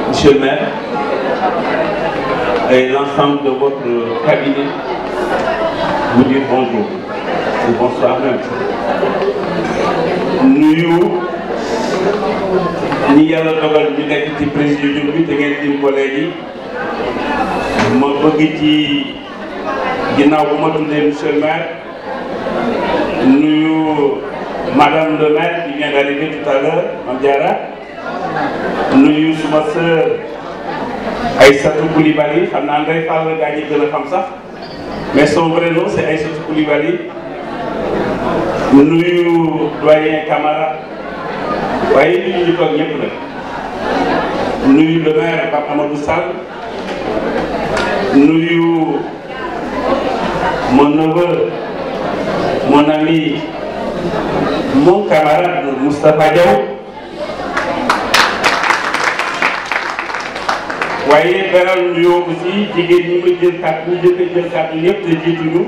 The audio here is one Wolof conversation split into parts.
Monsieur le maire et l'ensemble de votre cabinet vous dire bonjour et bonsoir même. nuyu ñi yàlla dogal ñu nekk ci présidium bi te ngeen dim ko léegi ma bëgg ci ginnaaw bu ma tuddee monsieur le maire nuyu madame le maire qui vient d'arriver tout à l'heure Mame Diarra nuyu suma sœur Aïssatou Coulibaly xam naa Ndeye Fall gaa ñi gën a xam sax mais son vrai nom c'est Aïssatou Coulibaly nuyu doyen Camara waaye nuyu ñu toog ñëpp nag nuyu le maire Pape Amadou Sall nuyu mon neveu mon ami mon camarade Moustapha Diaw waaye beral nuyoo aussi jigéen ñi ma jël kàddu ñu jëkk jël kàddu yëpp te jiituñu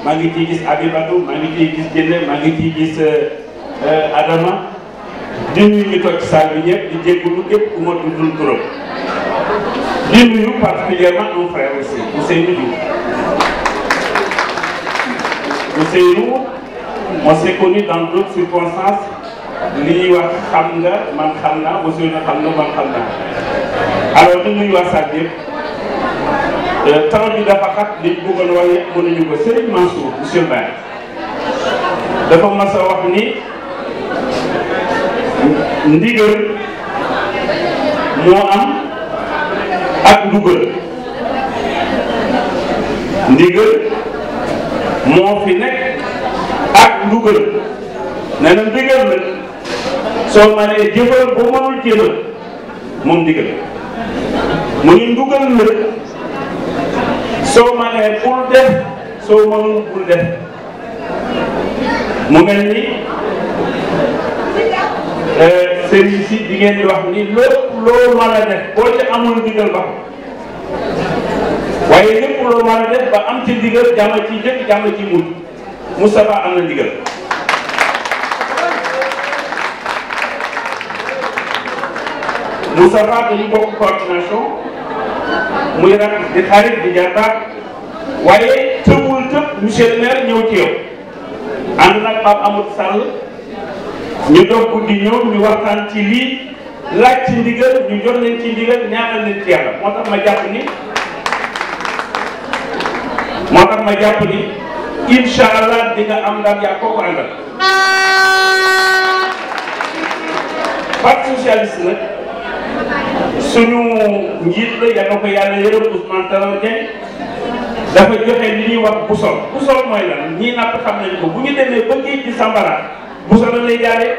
maa ngi ciy gis Abibatou maa ngi ciy gis Jënne maa ngi ciy gis Adama di nuyu ñu toog ci salle bi ñëpp di jégalu képp ku ma tuddul turam di nuyu particulièrement mon frère aussi Ousseynou Diouf. Ousseynou on s'est connu dans d'autres circonstances li ñuy wax xam nga man xam naa Ousseynou xam nga man xam naa alors di nuyu waa salle bi yëpp temps bi dafa xat li ñu bëggoon wax yëpp mënuñu ko Serigne Mansour monsieur le maire dafa mas a wax ni ndigal moo am ak ndugal ndigal moo fi nekk ak ndugal nee na ndigal nag soo mënee jëfal ba mënul jëfal moom ndigal mu ngi ndugal nag soo mënee bul def soo mënul bul def mu mel ni sëriñ si di ngeen di wax ni lépp loo mën a def boo ci amul ndigal ba waaye lépp loo mën a def ba am ci ndigal jàmm ci jëkk jàmm ci mujj Moustapha am na ndigal Moustapha dañu bokk coordination muy rak di xarit di jarbaat waaye tëbul tëb monsieur le maire ñëw ci yow ànd nag Pape Amadou Sall ñu doog di ñëw ñu waxtaan ci lii laaj ci ndigal ñu jox leen ci ndigal ñaanal leen ci yàlla moo tax ma jàpp ni incha allah di nga am ndam yaa ko àndal. Parti socialiste nag suñu njiit la yal na ko yàlla yërëm Ousmane Tanor Dieng dafa joxe li ñuy wax boussole boussole mooy lan ñii napp xam nañ ko bu ñu demee ba géej gi Sambara boussole lay jaaree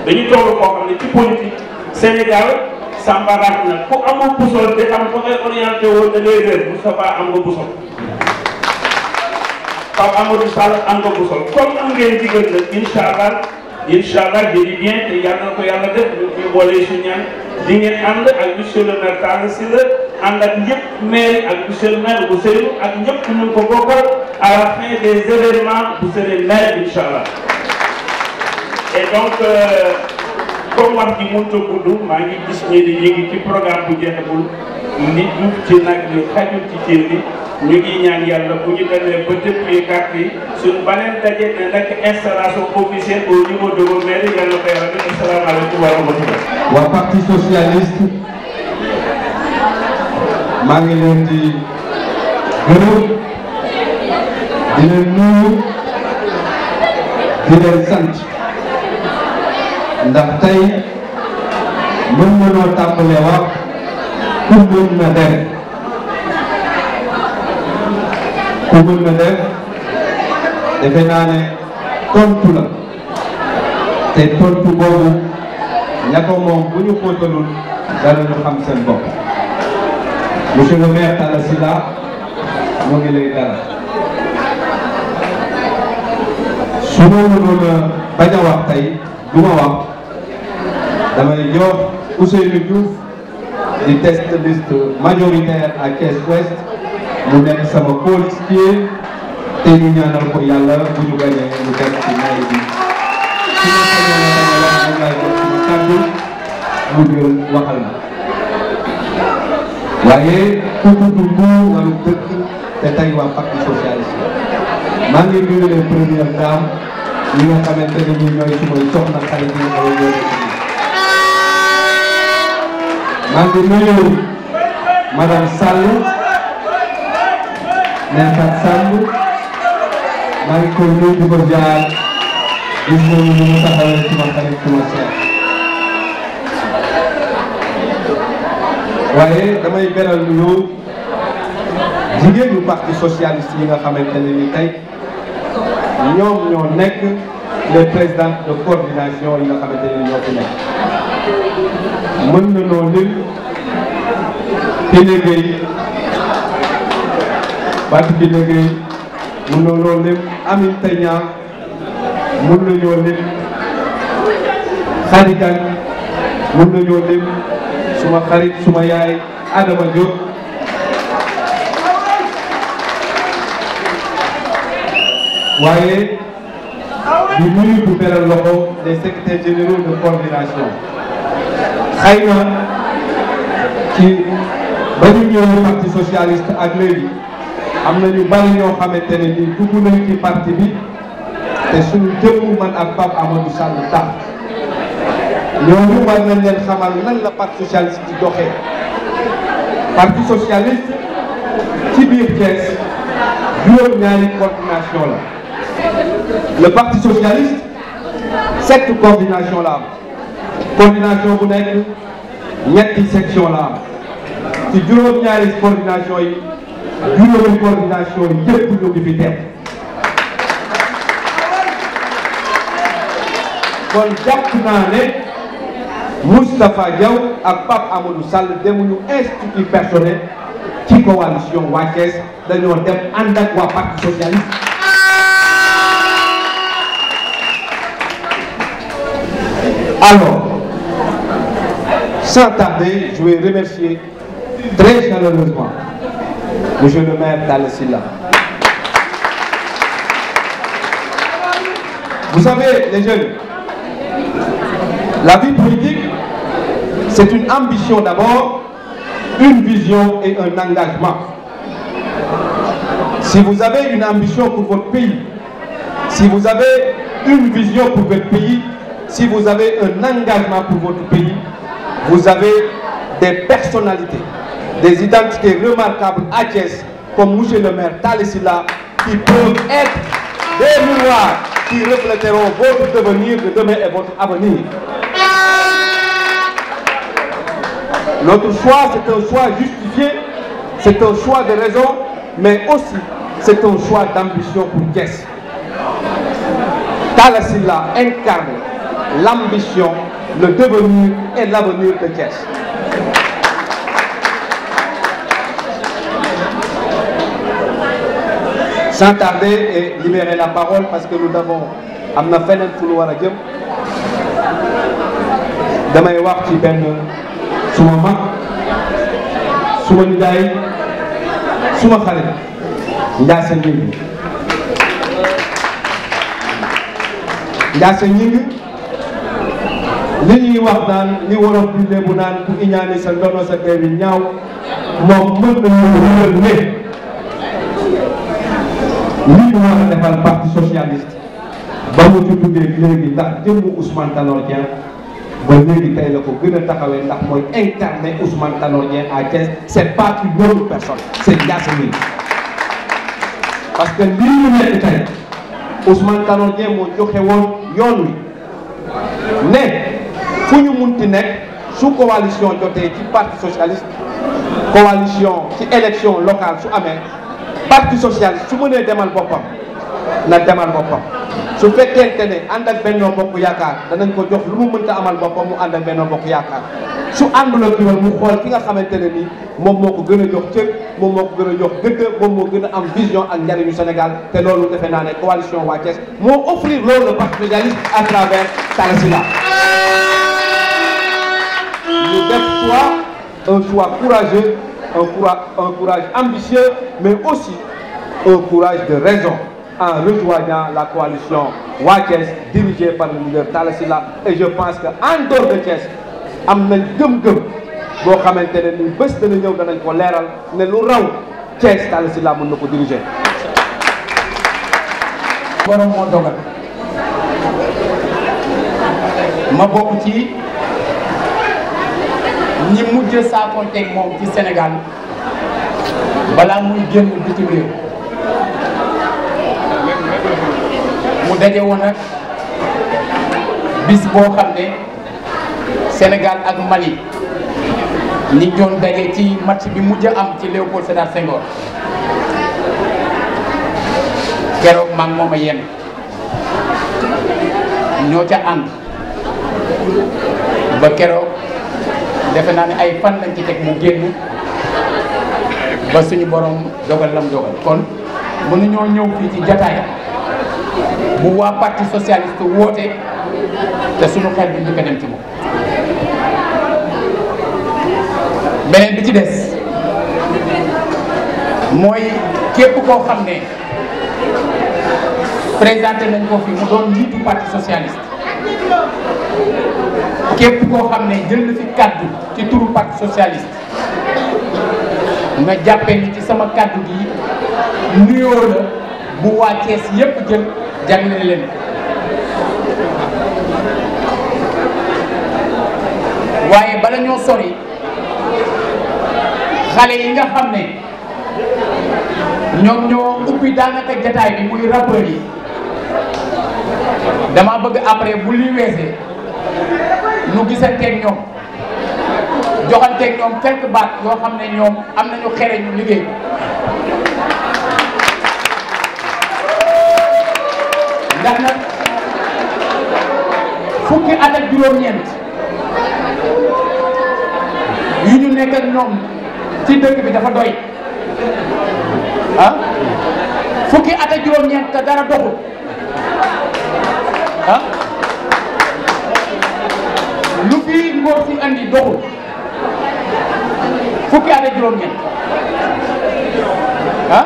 dañu toll koo xam ne ci politique Sénégal Sambara na ku amul boussole te am ko ngay orienté woo da ngay réer Moustapha am nga boussole Pape Amadou Sall am nga boussole comme am ngeen digal nag incha allah je dis bien te yàlla na ko yàlla def ñu boole su ñaan di ngeen ànd ak monsieur le maire Talla Sylla ànd ak ñëpp maire ak monsieur le maire bu Seydou ak ñëpp ñu ko bokkal à la fin des événements vous serez maire incha allah et donc comme wax ji mënut a gudd maa ngi gis ñu ngi ci programme bu jeexagul nit ñu ci nag ñu xajul ci cin bi ñu ngi ñaan yàlla bu ñu demee ba depuis carte yi suñu beneen daje ne nekk installation officielle au niveau de vos mairies yàlla ko yàlla def asalaamaaleykum wa rahmatulah. waa parti socialiste maa ngi leen di gërëm di leen nuyu di leen sant ndax tey mën nañoo tàmbalee wax ku mën na def ku mën na def defe naa ne tontu la te tontu boobu ña ko moom bu ñu xóotalul danañu xam seen bopp monsieur le maire Talla Sylla mu ngi lay dara su ma mënoon a bañ a wax tey du ma wax damay jox Ousseynou Diouf di test liste majoritaire à Thiès Ouest mu nekk sama coéquipier te ñu ñaanal ko yàlla bu ñu gagné ñu dem ci mairie bi su ma sañoon a bañ a wax moom laay wax suma kàddu mu jël waxal ma waaye ku tudd Mbour waru dëkk te tey waa parti socialiste maa ngi nuyu les premières dames ñi nga xamante ne ñi ñooy sumay soxna xarit yi ay ñoo maa ngi nuyu madame Sall Néfat Sall maa ngi koy nuyu di ko jaar gis nañu ni mu taxawee suma xarit suma seet waaye damay beral nuyoo jigéen ñu parti socialiste yi nga xamante ne ni tey ñoom ñoo nekk les présidents de coordination yi nga xamante ne ñoo fi nekk mën na noo lim Kiné Gueye Fatou Kiné Gueye mën na noo lim Aminata Niang mën nañoo lim Khady Kane mën nañoo lim suma xarit suma yaay Adama Diop waaye di nuyu bu beral loxo les secrétaires généraux de coordination xëy na ci ba ñu ñëwee parti socialiste ak léegi am na ñu bari ñoo xamante ne ni dugg nañu ci parti bi te suñu jëmm man ak Pape Amadou Sall tax ñooñu war nañ leen xamal nan la parti socialiste di doxee parti socialiste ci biir Thiès juróom-ñaari coordination la le parti socialiste 7 coordination la am coordination bu nekk ñetti section la am ci juróom-ñaari coordination yi juróomi coordination yi yëpp ñu ngi fi teew kon jàpp naa ne Moustapha Diaw ak Pape Amadou Sall demuñu institut personnel ci coalition waa Thiès dañoo dem ànd ak waa parti socialiste alors sans tarder je vais remercier très chaleureusement monsieur le maire Talla Sylla. Vous savez les jeunes, la vie politique c'est une ambition d'abord, une vision et un engagement. Si vous avez une ambition pour votre pays, si vous avez une vision pour votre pays, si vous avez un engagement pour votre pays, vous avez des personnalités, des identités remarquables à Thiès, comme monsieur le maire Talla Sylla, qui peuvent être des miroirs qui refléteront votre devenir de demain et votre avenir. Notre choix, c'est un choix justifié, c'est un choix de raison, mais aussi c'est un choix d'ambition pour Thiès. Talla Sylla incarne l'ambition, le devenir et l'avenir de Thiès. Sans tarder et libérer la parole parce que nous avons am na feneen fu ñu war a jëm damay wax ci benn suma mag suma nijaay suma xarit Ndiasse Gningue Ndiasse Gningue li ñuy wax naan li wolof di léebu naan ku iñaane sa ndono sa kër yi ñaaw moom mën nañu wëral ne li ñu war a defal parti socialiste ba mu ci tuddee léegi ndax jëmmu Ousmane Tanor Dieng ba léegi tey la ko gën a taxawee ndax mooy incarner Ousmane Tanor Dieng à Thiès c'est pas une autre personne c'est Ndiasse Gningue parce que lii ñu nekk tey Ousmane Tanor Dieng moo joxe woon yoon wi ne fu ñu munti nekk su coalition jotee ci parti socialiste coalition ci élection locale su amee parti socialiste su mënee demal boppam na demal boppam su fekkente ne ànd ak Benno Bokk Yaakaar danañ ko jox lu mu mënta amal boppam mu ànd ak Benno Bokk Yaakaar su àndul ak yoon mu xool ki nga xamante ne nii moom moo ko gën a jox cër moom moo ko gën a jox gëdd moom moo gën a am vision ak njariñu Sénégal te loolu defe naa ne coalition waa Thiès moo offrir loolu le parti socialiste à travers Talla Sylla ñu def un choix courageux, un courage ambitieux, mais aussi un courage de raison en rejoignant la coalition waa Thiès dirigée par le leader Talla Sylla. Et je pense que en dehors de Thiès am nañ gëm-gëm boo xamante ne ni bés dana ñëw danañ ko leeral ne lu raw Thiès Talla Sylla mën na ko diriger. borom moo dogal ma bokk ci ñi mujj saafonteeg moom ci Sénégal balaa muy génn bitim réew mu daje woon ak bis boo xam ne Sénégal ak Mali ñi doon daje ci match bi mujj am ci Léopold Sédar Senghor keroog maa ngi moom a yenn ñoo ca ànd ba keroog defe naa ne ay fan lañ ci teg mu génn ba suñu borom dogal lam dogal kon mënuñoo ñëw fii ci jataay bu waa parti socialiste woote te suñu xel bi ñu ko dem ci moom. beneen bi ci des mooy képp koo xam ne présenté nañ ko fi mu doon njiitu parti socialiste képp koo xam ne jël na fi kaddu ci turu parti socialiste nga jàppee ni ci sama kaddu gi nuyoo la bu waa Thiès yépp jël jagleel leen waaye bala ñoo sori xale yi nga xam ne ñoom ñoo ubbi daanaka jataay bi muy rappeurs yi dama bëgg après bu li weesee nu gisanteeg ñoom joxanteeg ñoom quelques baat yoo xam ne ñoom am nañu xere ñu liggéey ndax nag fukki at ak juróom-ñeent yu ñu nekk ak ñoom ci dëkk bi dafa doy ah fukki at ak juróom-ñeent te dara doxul ah lu fi ngóor si andi doxul fukki at ak juróom-ñeent ah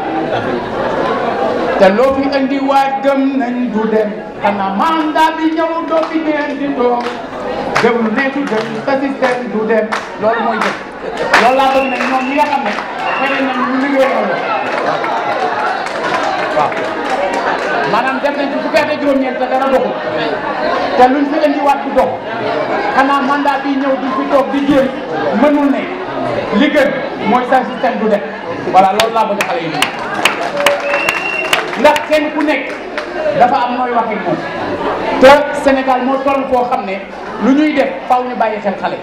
te loo fi andi waat gëm nañ du dem xanaa mandat bi ñëw doo fi neen di toog gëm lu ne du dem sa système du dem loolu mooy dem loolu laa bëgg nag ñoom ñi nga xam ne xëy na ñu liggéey loolu waaw maanaam def nañ ci fukki at ak juróom-ñeent te dara doxul te luñ fi indi waat du dox xanaa mandat bi ñëw du fi toog di jéem mënul ne li gën mooy sa système du dem voilà loolu laa bëgg xale yi ndax kenn ku nekk dafa am nooy waxee moom te Sénégal moo toll foo xam ne lu ñuy def faw ñu bàyyi xel xale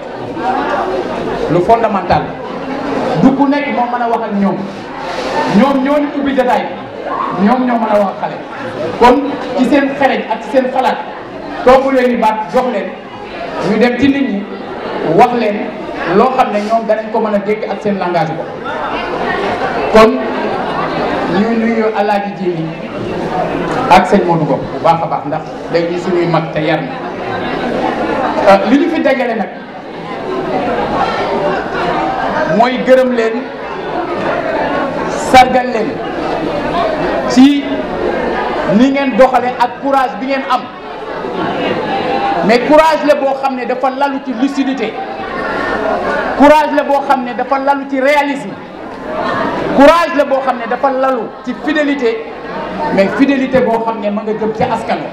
lu fondamental du ku nekk moo mën a wax ak ñoom ñoo ñu ubbi jotaay ñoom ñoo mën a wax ak xale kon ci seen xereñ ak ci seen xalaat toogu leen ni baat jox leen ñu dem ci nit ñi wax leen loo xam ne ñoom danañ ko mën a dégg ak seen langage ko kon ñuy nuyu Alaaji Jili ak sëñ Modou Ngom bu baax a baax ndax léegi suñuy mag te yar na li ñu fi dajale nag mooy gërëm leen sargal leen ci ni ngeen doxale ak courage bi ngeen am mais courage la boo xam ne dafa lalu ci lucidité courage la boo xam ne dafa lalu ci réalisme courage la boo xam ne dafa lalu ci fidélité mais fidélité boo xam ne ma nga jëm ci askan wi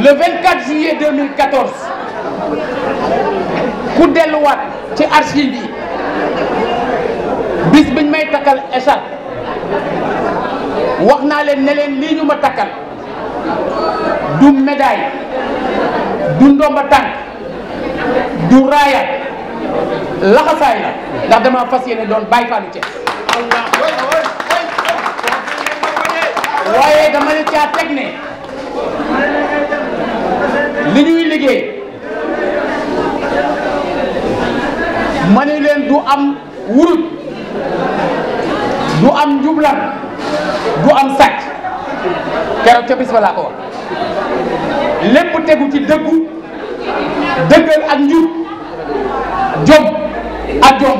le 24 juillet 2014 ku delluwaat ci archive yi bis biñ may takkal écharpe wax naa leen ne leen lii ñu ma takkal du médaille du ndomba tànk du raaya laxasaay la ndax dama fas yéene doon Baay Faalu Thiès waaye dama ne caa teg ne li ñuy liggéey ma ne leen du am wurut du am njublan du am sàcc keroog ca bis ba laa ko wax lépp tegu ci dëggu dëggal ak njub jom ak jom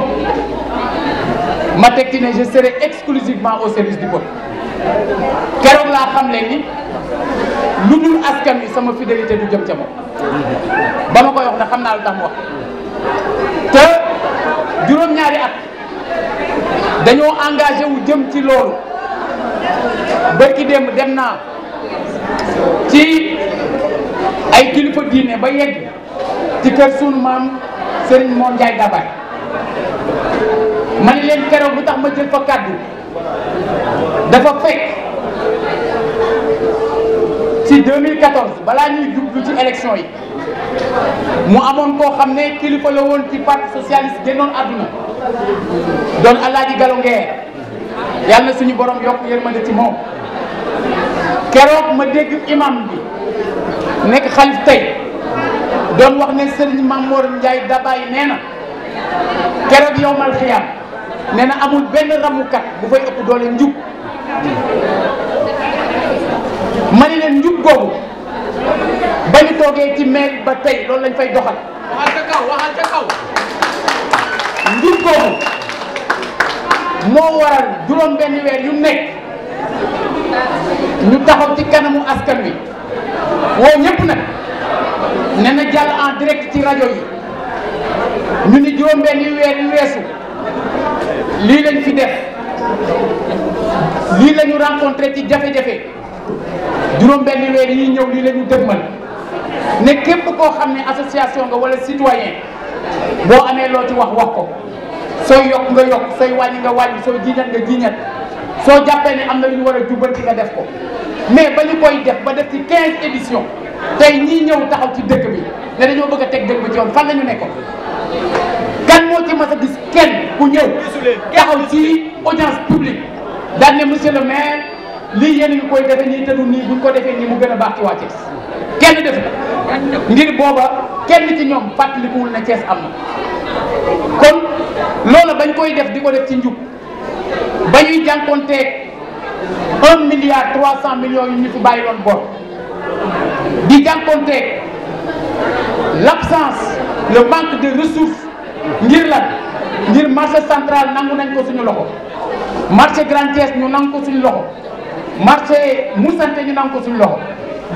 ma teg ci ne je serai exclusivement au service du peuple keroog laa xam leen ni lu dul askan wi sama fidélité du jëm ca moom ba ma koy wax ne xam naa lu tax mu wax te juróom-ñaari at dañoo engagé wu jëm ci loolu bërki démb dem naa ci ay kilifa diine ba yegg ci kër sunu maam Serigne Mor Ndiaye Dabaye ma ni leen keroog lu tax ma jël fa kàddu dafa fekk ci 2014 balaa ñuy jublu ci élection yi mu amoon koo xam ne kilifa la woon ci parti socialiste génnoon àdduna doon Alaaji Gallo Nguer yàlla na suñu borom yokk yërmande ci moom keroog ma dégg imam bi nekk xalif tey doon wax ne Serigne Mame Mor Ndiaye Dabaye nee na keroog yowmal xiyam nee na amul benn ramukat bu fay ëpp doole njub ma ni leen njub googu ba ñu toogee ci mairie ba tey loolu lañ fay doxal waxal ca kaw njub googu moo waral juróom benn weer yu nekk ñu taxaw ci kanamu askan wi woo ñëpp nag nee na jàll en direct ci rajo yi ñu ni juróom benn weer yu weesu lii lañ fi def lii la ñu rencontré ci jafe-jafe juróom benn weer yi ñëw lii la ñu dëgmal ne képp koo xam ne association nga wala citoyen boo amee loo ci wax ko sooy yokk nga yokk sooy wàññi nga wàññi sooy jiiñat nga jiiñat soo jàppee ne am na lu ñu war a jubbanti nga def ko mais ba ñu koy def ba def ci 15 éditions tey ñii ñëw taxaw ci dëkk bi ne dañoo bëgg a teg dëkk bi ci yoon fan la ñu nekkoon kan moo ci mas a gis kenn ku ñëw taxaw ci audience publique daan ne monsieur le maire lii yéen a ngi koy defee nii te du nii buñ ko defee nii mu gën a baax ci waa Thiès kenn def ngir booba kenn ci ñoom fàttalikuwul na Thiès am na kon loola bañ koy def di ko def ci njub ba ñuy jànkoonteeg 1 milliard 300 millions yu ñu fi bàyyi loon bor di jànkoonteeg l'absence le manque de ressources ngir lan ngir marché central nangu nañ ko suñu loxo marché Grand Thiès ñu nangu ko suñu loxo marché Moussante ñu nangu ko suñu loxo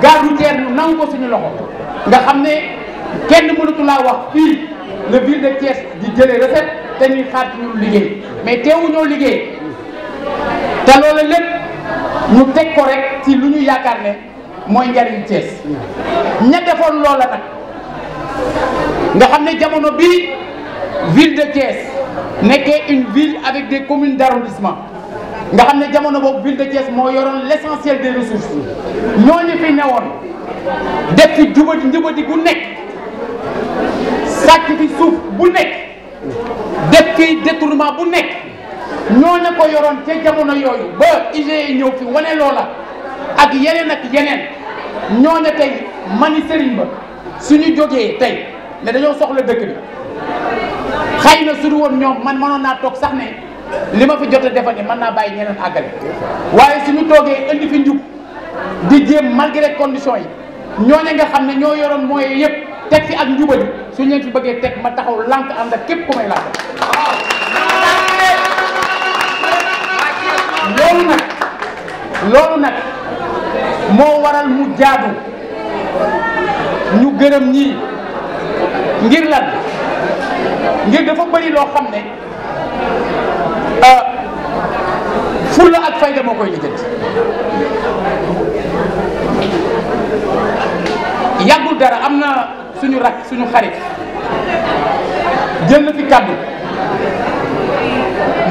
gare routière ñu nangu ko suñu loxo nga xam ne kenn mënatu laa wax fii le ville de Thiès di jëlee recette te ñuy xaar ci ñu liggéey mais teewuñoo liggéey te loolu lépp ñu teg ko rek ci lu ñu yaakaar ne mooy njariñ Thiès ña defoon loola nag nga xam ne jamono bii ville de Thiès nekkee une ville avec des communes d'arrondissement nga xam ne jamono boobu ville de Thiès moo yoroon l'essentiel des ressources ñooñu fi newoon def fi njubadi gu nekk sàcc fi suuf bu nekk def fi détournement bu nekk ñooñu ko yoroon ca jamono yooyu ba IGE ñëw fi wane loola ak yeneen ñooñu tey mani sëriñ ba suñu jógee tey ne dañoo soxla dëkk bi xëy na suñu woon ñoom man mënoon naa toog sax ne li ma fi jot a defal ni mën naa bàyyi ñeneen àggale waaye suñu toogee indi fi njub di jéem malgré conditions yi ñooñu nga xam ne ñoo yoroon moyens yëpp teg fi ak njubali suñu leen fi bëggee teg ma taxaw lànk ànd ak képp ku may lànk loolu nag moo waral mu jaadu ñu gërëm ñii ngir lan ngir dafa bëri loo xam ne fulla ak fayda moo koy lijjanti yàggul dara am na suñu rak suñu xarit jël na fi kàddu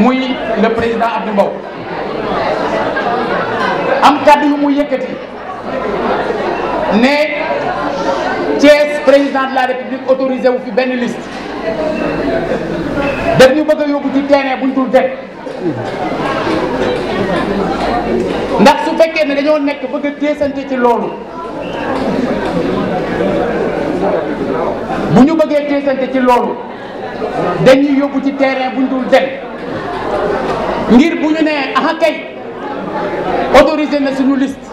muy le président Abdou Mbow am kàddu yu muy yëkkati ne Thiès président de la République autorisé wu fi benn liste daf ñu bëgg a yóbbu ci terrain buñ dul dem ndax su fekkee ne dañoo nekk bëgg a teesante ci loolu bu ñu bëggee teesante ci loolu dañuy yóbbu ci terrain buñ dul dem ngir bu ñu nee aha kay autorisé na suñu liste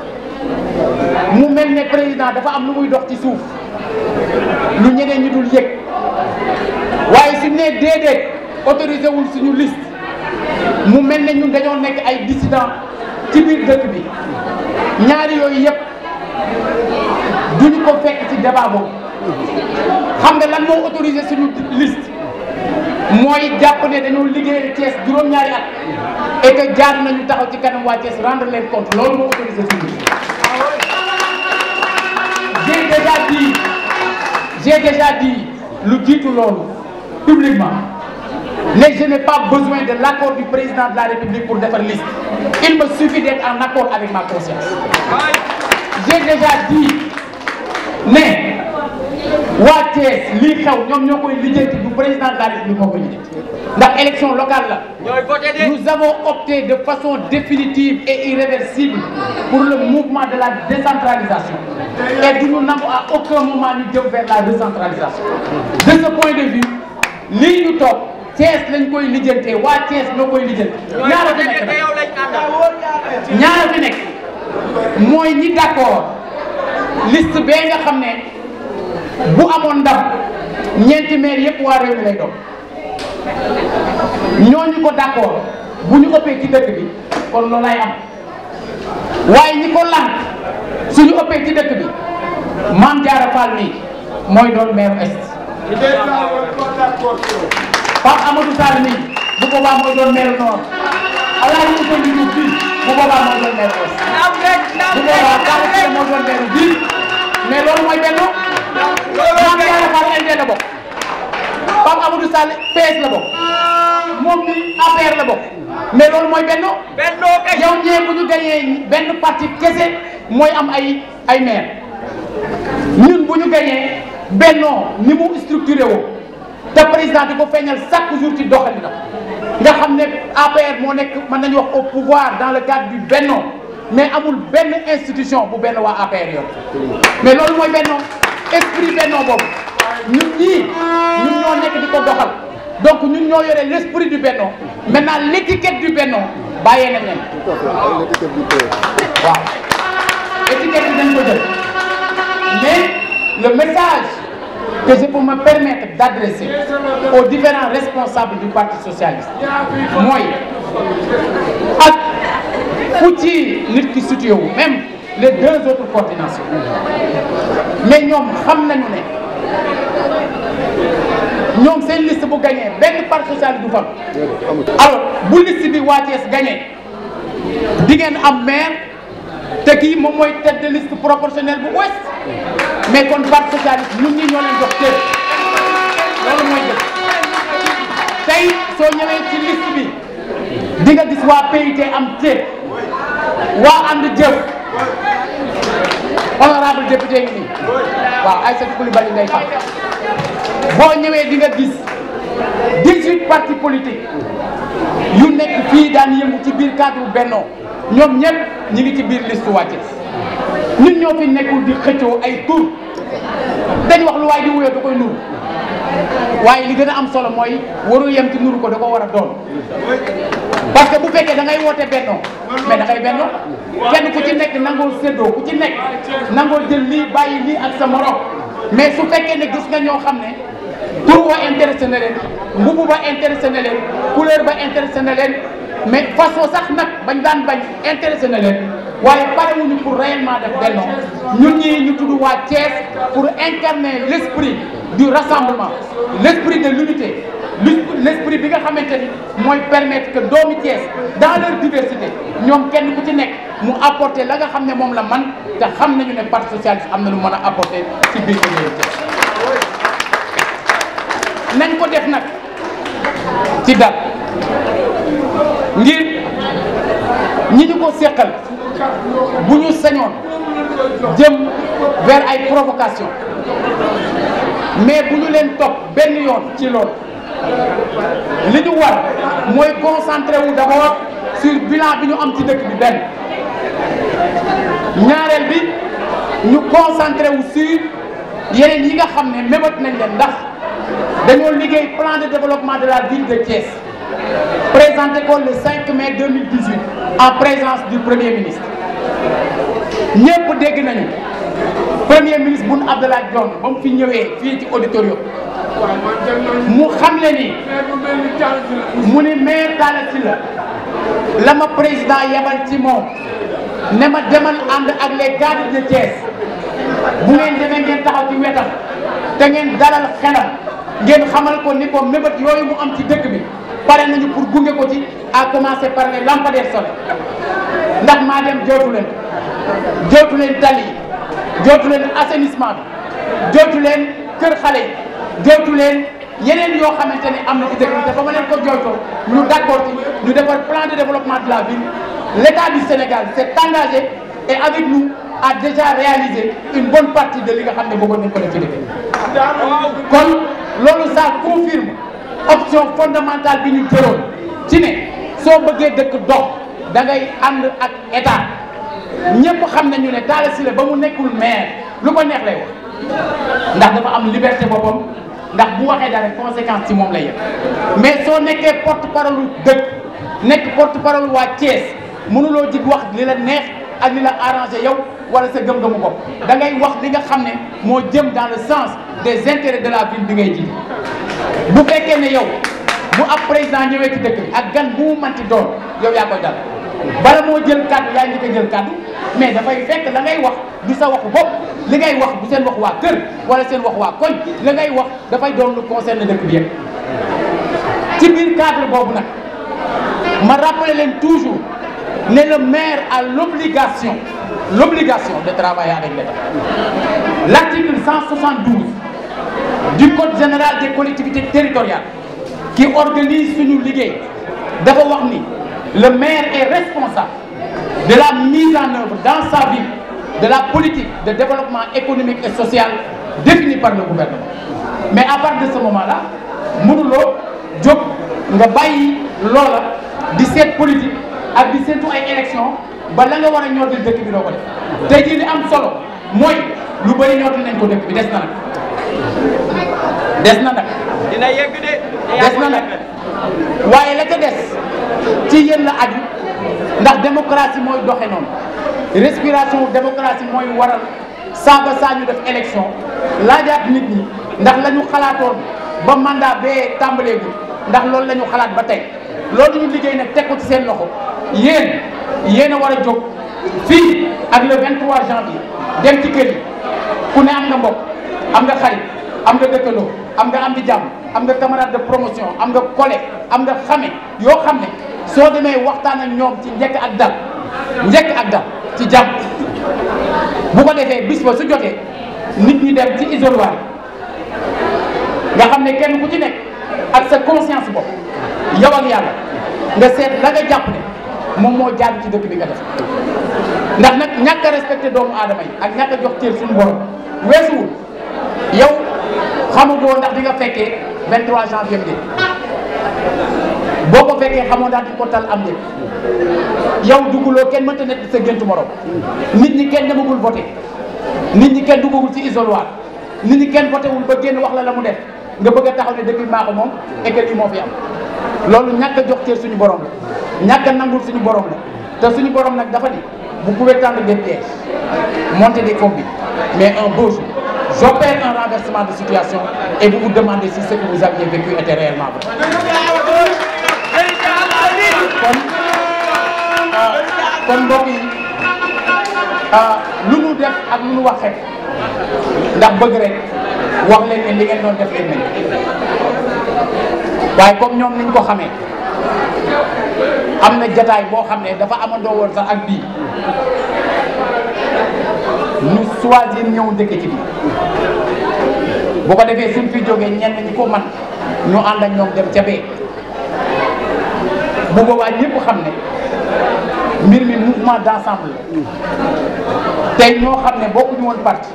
mu mel ne président dafa am lu muy dox ci suuf lu ñeneen ñi dul yëg waaye suñu nee déedéet autorisé wul suñu liste mu mel ne ñun dañoo nekk ay dissidents ci biir dëkk bi ñaari yooyu yëpp duñu ko fekk ci débat boobu xam nga lan moo autorisé suñu liste mooy jàpp ne dañoo liggéeyal Thiès juróom-ñaari at et que jaar nañu taxaw ci kanam waa Thiès rendre leen compte loolu moo autorisé suñu liste. J'ai déjà dit lu jiitu loolu publiquement mais je n'ai pas besoin de l'accord du président de la République pour defar liste. Il me suffit d'être en accord avec ma conscience. J'ai déjà dit ne waa Thiès lii xew ñoom ñoo koy lijjanti du président de la République moo koy lijjanti ndax élection locale la. Nous avons opté de façon définitive et irréversible pour le mouvement de la décentralisation et du ñu nangu à aucun moment ñu jëm vers la décentralisation. De ce point de vue lii ñu toog Thiès lañ koy lijjantee waa Thiès ñoo koy lijjanti. ñaara fi nekk mooy ñi d'accord liste bee nga xam ne bu amoon ndam ñeenti maire yëpp waa réew mi lay doon ñooñu ko d'accord bu ñu ëppee ci dëkk bi kon loolay am waaye ñi ko lànk suñu ëppee ci dëkk bi Mame Diarra Fam mi mooy doon maire est Pape Amadou Sall mi bu boobaa mooy doon maire nord Alaaji Moussa Diouf bi bu boobaa mooy doon maire ouest bu boobaa Talla moo doon maire bi mais loolu mooy benno Mame Diarra Fam ND la bokk Pape Amadou Sall PS la bokk moom mi APR la bokk mais loolu mooy benno yow ñee bu ñu gañee benn parti kese mooy am ay maire ñun bu ñu gañee bennoo ni mu structuré woo te président di ko feeñal chaque jour ci doxalinam nga xam ne APR moo nekk mën nañu wax au pouvoir dans le cadre du bennoo mais amul benn institution bu benn waa APR yor mais loolu mooy bennoo esprit bennoo boobu ñun ñii ñun ñoo nekk di ko doxal donc ñun ñoo yore l'esprit du bennoo maintenant l'étiquette du bennoo bàyyee nañ leen waaw étiquette bi dañ ko jël mais le message que je peux me permettre d'adresser aux différents responsables du Parti socialiste mooy ak fu ci nit ki situé wu même les deux autres coordinations mais ñoom xam nañu ne ñoom seen liste bu gagné benn Parti socialiste du fam alors bu liste bi waa Thiès gagné di ngeen am maire te kii moom mooy tête de liste proportionnelle bu ouest mais kon Parti socialiste ñun ñi ñoo leen jox cër loolu mooy dëgg tey soo ñëwee ci liste bi di nga gis waa PIT am cër waa ànd jëf honorable député ngi nii waaw Aïssatou Coulibaly ngay xam boo ñëwee di nga gis 18 partis politiques yu nekk fii daan yëngu ci biir cadre Benno ñoom ñëpp ñi ngi ci biir liste waa Thiès ñun ñoo fi nekkul di xëccoo ay tur dañ wax lu waay di wuyoo da koy nuru waaye li gën a am solo mooy warul yem ci nuru ko da ko war a doon parce que bu fekkee da ngay woote Benno mais da ngay Benno kenn ku ci nekk nangoo séddoo ku ci nekk nangoo jël lii bàyyi lii ak sa morom mais su fekkee ne gis nga ñoo xam ne tur ba intéressé na leen mbubu ba intéressé na leen couleur ba intéressé na leen mais façon sax nag bañ daan bañ intéressé na leen waaye parewuñu pour réellement def Benno ñun ñii ñu tudd waa Thiès pour incarner l'esprit du rassemblement l'esprit de l'unité l'esprit bi nga xamante ni mooy permettre que doomi Thiès dans leur diversité ñoom kenn ku ci nekk mu apporter la nga xam ne moom la man te xam nañu ne Parti socialiste am na lu mën a apporter ci biir commune Thiès nañ ko def nag ci dal ngir ñi ñu ko seqal bu ñu sañoon jëm vers ay provocation mais bu ñu leen topp benn yoon ci loolu li ñu war mooy concentré wu d'abord sur bilan bi ñu am ci dëkk bi benn ñaareel bi ñu concentré wu sur yeneen yi nga xam ne mébét nañ leen ndax dañoo liggéey plan de développement de la ville de Thiès présenté ko le 5 mai 2018 en présence du premier ministre ñëpp dégg nañu premier ministre Boun Abdallah Dionne ba mu fi ñëwee fii ci auditorium mu xam le ni mu ni maire Talla Sylla la ma président yebal ci moom ne ma demal ànd ak les gardes de Thiès bu ngeen demee ngeen taxaw ci wetam te ngeen dalal xelam ngeen xamal ko ni ko mébét yooyu mu am ci dëkk bi pare nañu pour gunge ko ci à commencer par les lampadaires solaires ndax maa dem jootu leen tali yi jootu leen assainissement bi jootu leen kër xale yi jootu leen yeneen yoo xamante ne am na ci dëkk bi te ba ma leen ko jooytoo ñu d'accord ci ñu defar plan de développement de la ville l'État du Sénégal s'est engagé et avec nous a déjà réalisé une bonne partie de li nga xam ne bëggoon nañ ko def ci dëkk bi kon loolu ça confirme option fondamentale bi ñu jëloon ci ne soo bëggee dëkk dox da ngay ànd ak état ñëpp xam nañu ne Talla Sylla ba mu nekkul maire lu ko neex lay wax ndax dafa am liberté boppam ndax bu waxee dara conséquence ci moom lay yem mais soo nekkee porte parole dëkk nekk porte parole waa Thiès mënuloo jig wax li la neex ak li la arrangé yow wala sa gëm-gëmu bopp da ngay wax li nga xam ne moo jëm dans le sens des intérêts de la ville bi ngay ji bu fekkee ne yow bu ab président ñëwee ci dëkk bi ak gan bu mu manti doon yow yaa koy dal bala moo jël kàddu yaa ngi ko jël kàddu mais dafay fekk la ngay wax du sa waxu bopp li ngay wax du seen wax waa kër wala seen wax waa koñ la ngay wax dafay doon lu concerne dëkk bi yëpp ci biir cadre boobu nag ma rappelé leen toujours ne le maire a l'obligation de travailler avec l'État. L'article 172 du Code général des collectivités territoriales qui organise suñu liggéey dafa wax ni le maire est responsable de la mise en œuvre dans sa ville de la politique de développement économique et social définie par le gouvernement. Mais à partir de ce moment-là mënuloo jóg nga bàyyi loola di seet politique ak di seetu ay élection ba la nga war a ñootal dëkk bi doo ko def tey jii li am solo mooy lu bëri ñootal nañ ko dëkk bi des na nag dina yegg de des na nag waaye la ca des ci yéen la aju ndax démocratie mooy doxe noonu respiration démocratie mooy waral saa ñu def élection laajaat nit ñi ndax la ñu xalaatoon ba mandat bee tàmbaleegul ndax loolu la ñu xalaat ba tey loolu ñu liggéey nag teg ko ci seen loxo yéen a war a jóg fii ak le 23 janvier dem ci kër yi ku ne am nga mbokk am nga xarit am nga dëkkandoo am nga am di jàmm am nga camarade de promotion am nga collègue am nga xame yoo xam ne soo demee waxtaan ak ñoom ci njëkk ak dal ci jàmm bu ko defee bis ba su jotee nit ñi dem ci isoloir nga xam ne kenn ku ci nekk ak sa conscience bopp yow ak yàlla nga seet la nga jàpp ne moom moo jaar ci dëkk bi nga def ndax nag ñàkk a respecté doomu aadama yi ak ñàkk a jox cër suñu borom weesuwul yow xamagoo ndax di nga fekkee 23 janvier bi boo ko fekkee xamoo daal di ko tal am njëkk yow dugguloo kenn mënta nekk sa géntu morom nit ñi kenn demagul voté nit ñi kenn duggagul ci isoloir nit ñi kenn voté wul ba génn wax la mu def nga bëgg a taxaw ne dëkk bi maa ko moom et que lii moo fi am loolu ñàkk a jox cër suñu borom la ñàkk a nangul suñu borom la te suñu borom nag dafa ni vous pouvez tendre des pièges monter des combines mais un beau jour j'opère un renversement de situation et vous vous demandez si ce que vous aviez vécu était réellement vrai. kon mbokk yi lu nu def ak lu nu wax rek ndax bëgg rek wax leen ne li ngeen doon def leen nañ waaye comme ñoom niñ ko xamee am na jataay boo xam ne dafa amandoo woon sax ak bii ñu choisir ñëw dëkk ci bi bu ko defee suñ fi jógee ñenn ñi ko man ñu ànd ak ñoom dem ca bee bu boobaa ñëpp xam ne mbir mi mouvement d'ensemble la tey ñoo xam ne bokkuñu woon parti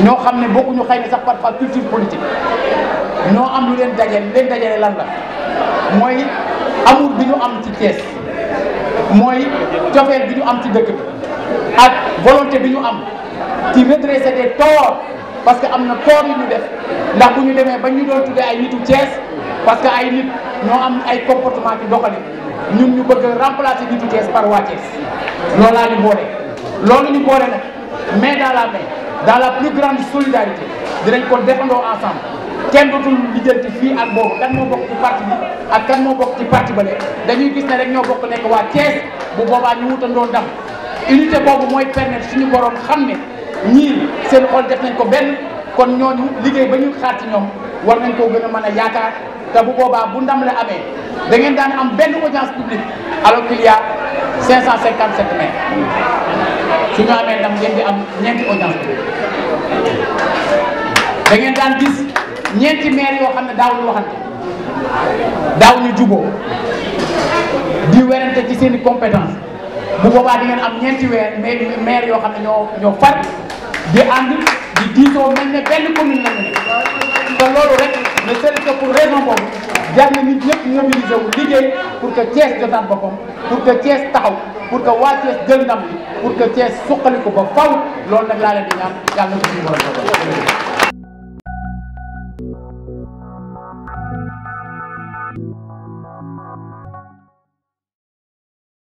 ñoo xam ne bokkuñu xëy na sax par culture politique ñoo am lu leen dajale lan la mooy amour bi ñu am ci Thiès mooy cofeel bi ñu am ci dëkk bi ak volonté bi ñu am ci redresser des torts parce que am na tort yu ñu def ndax bu ñu demee ba ñu doon tuddee ay nitu Thiès parce que ay nit ñoo am ay comportement ci doxalin ñun ñu bëgg a remplacer nitu Thiès par waa Thiès loolaa ñu boole loolu ñu boole nag main dans la main dans la plus grande solidarité dinañ ko défendoo ensemble kenn dootul lijjanti fii ak boobu kan moo bokk ci parti bi ak kan moo bokk ci parti ba dañuy gis ne rek ñoo bokk nekk waa Thiès bu boobaa ñu wutandoo ndam unité boobu mooy permettre suñu borom xam ne ñii seen xol def nañ ko benn kon ñooñu liggéey ba ñu xaar ci ñoom war nañ koo gën a mën a yaakaar te bu boobaa bu ndam la amee da ngeen daan am benn audience publique alors qu'il y a 557 maires su ñu amee ndam ngeen di am ñeenti audience publique da ngeen daan gis ñeenti maires yoo xam ne daawuñu waxante daawuñu juboo di werante ci seen i compétence bu boobaa di ngeen am ñeenti maire yoo xam ne ñoo far di ànd di diisoo mel ne benn commune la ñu ne te loolu rek ne serait que pour raison boobu jar na nit ñëpp mobiliser wu liggéey pour que Thiès jotaat boppam pour que Thiès taxaw pour que waa Thiès jël ndam li pour que Thiès suqali ko ba faw loolu nag laa leen di ñaan yàlla na ko suñu borom